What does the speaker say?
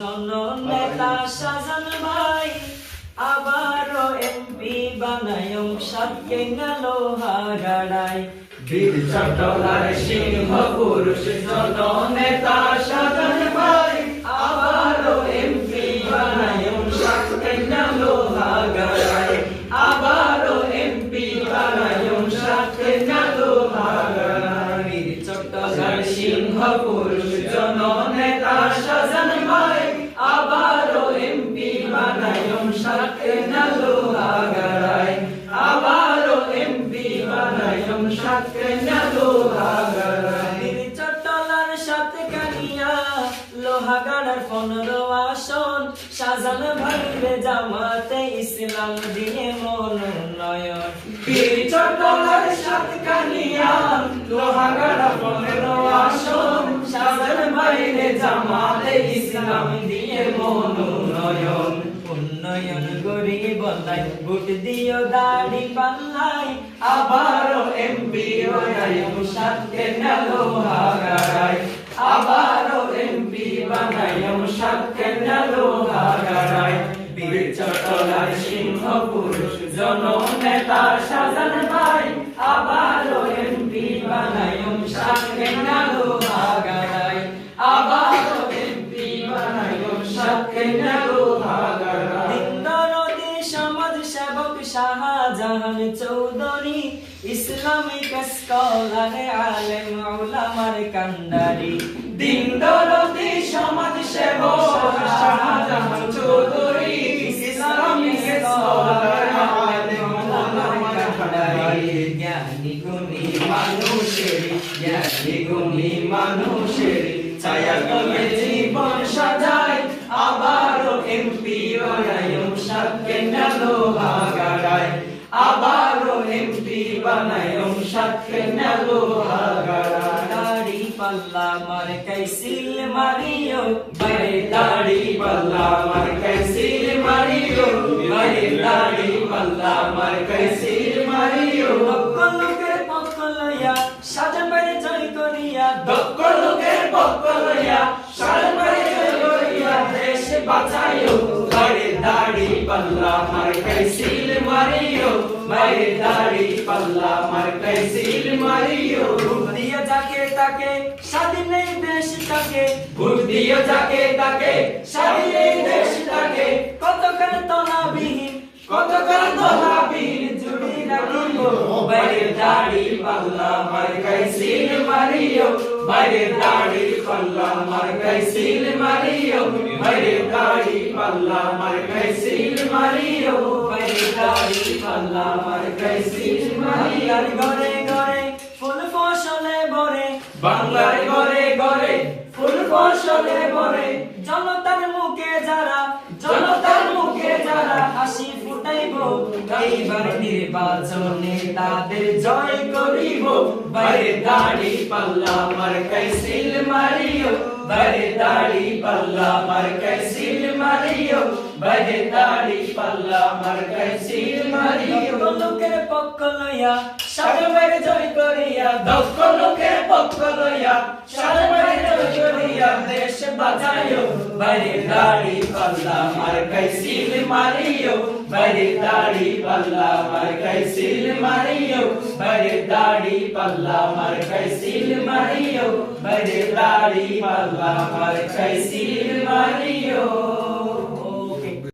নেতা শাহজাহান ভাই আবারও এমপি বানায়ং সাতকে গেল হারাড়ায় বীর চট্টলার সিংহ পুরুষ জননেতা শাহজাহান ভাই আবারও এমপি বানায়ং সাতকে গেল হারাড়ায় আবারও এমপি বানায়ং সাতকে গেল হারাড়ায় বীর চট্টলার সিংহ পুরুষ জননেতা শাহজাহান ভাই আবারও এমপি বানায়ং সাতকে গেল হারাড়ায় আবারও এমপি বানায়ং সাতকে গেল হারাড়ায় চট্টলার সাথে কানিয়া লোহাগাড়ার 15 আসন শাহজাহান ভাইরে জামাতে ইসলাম দিয়ে মনোনয়ন বীর চট্টলার সাথে কানিয়া লোহাগাড়া 15 আসন শাহজাহান ভাইরে জামাতে ইসলাম দিয়ে মনোনয়ন উন্নয়ন গরিব নাই ভোট দিও দাড়ি পাল্লাই আবারও এমপি বানায়ং সাতকে গেল হারাড়ায় আবারও এমপি বানায়ং সাতকে গেল হারাড়ায় বীর চট্টলার সিংহ পুরুষ জননেতা শাহজাহান ভাই আবারও এমপি বানায়ং সাতকে গেল হারাড়ায় আবারও এমপি বানায়ং সাতকে গেল হারাড়ায় দরদি সমাজ সেবক শাহজাহান চৌধুরী ইসলামিক স্কলার আলেম উলামার কান্ডারি দিন দরদি সমাজ সেবক শাহজাহান চৌধুরী ইসলামিক স্কলার আলেম উলামার কান্ডারি জ্ঞানী গুণী জ্ঞানী গুণী মানুষের ছায়া তলে জীবন সাজায় আবারও এমপি বানায়ং সাতকে গেল হারাড়ায় আবারও এমপি বানায়ং সাতকে গেল হারাড়ায় দাড়ি পাল্লা মার কাইসিল মারিও বাইরে দাড়ি পাল্লা মার কাইসিল মারিও বাইরে দাড়ি পাল্লা মার কাইসিল মারিও লক্ষ লোকের পক্ষ লইয়া সাজান বাইরে জয় করিয়া দক্ষ লোকের পক্ষ লইয়া শাহজাহান ভাই জয় করিয়া দেশ বাঁচাইও বাইরে দাড়ি পাল্লা মার কাইসিল মারিও বাইরে দাড়ি পাল্লা মার কাইসিল মারিও ভোট দিয়া যাকে তাকে স্বাধীন এই দেশ তাকে ভোট দিও যাকে তাকে স্বাধীন এই দেশ তাকে কতক্ষণ তলাবিহীন কতকাল দলাবিহীন জুড়ি রাখিব বাইরে দাড়ি পাল্লা মার কাইসিল মারিও বাইরে দাড়ি পাল্লা মার কাইসিল মারিও বাইরে দাড়ি পাল্লা মার কাইসিল মারিও বাইরে দাড়ি পাল্লা মার কাইসিল মারিও বাংলার ঘরে ঘরে ফুল ফসলে ভরে বাংলার ঘরে ঘরে ফুল ফসলে ভরে জনতার মুখে যারা জনতার মুখে যারা হাসি ফুটাইব এইবার নির্বাচনে তাদের জয় করিব বাইরে দাড়ি পাল্লা মার কাইসিল মারিও বাইরে দাড়ি পাল্লা মার কাইসিল মারিও বাইরে দাড়ি পাল্লা মার কাইসিল মারিও লোকের পক্ষ লইয়া শাহজাহান ভাইরে জয় করিয়া দক্ষ লোকের পক্ষ লইয়া শাহজাহান ভাইরে জয় করিয়া দেশ বাঁচাইও বাইরে দাড়ি পাল্লা মার কাইসিল মারিও বাইরে দাড়ি পাল্লা মার কাইসিল মারিও বাইরে দাড়ি পাল্লা মার কাইসিল মারিও বাইরে দাড়ি পাল্লা মার কাইসিল মারিও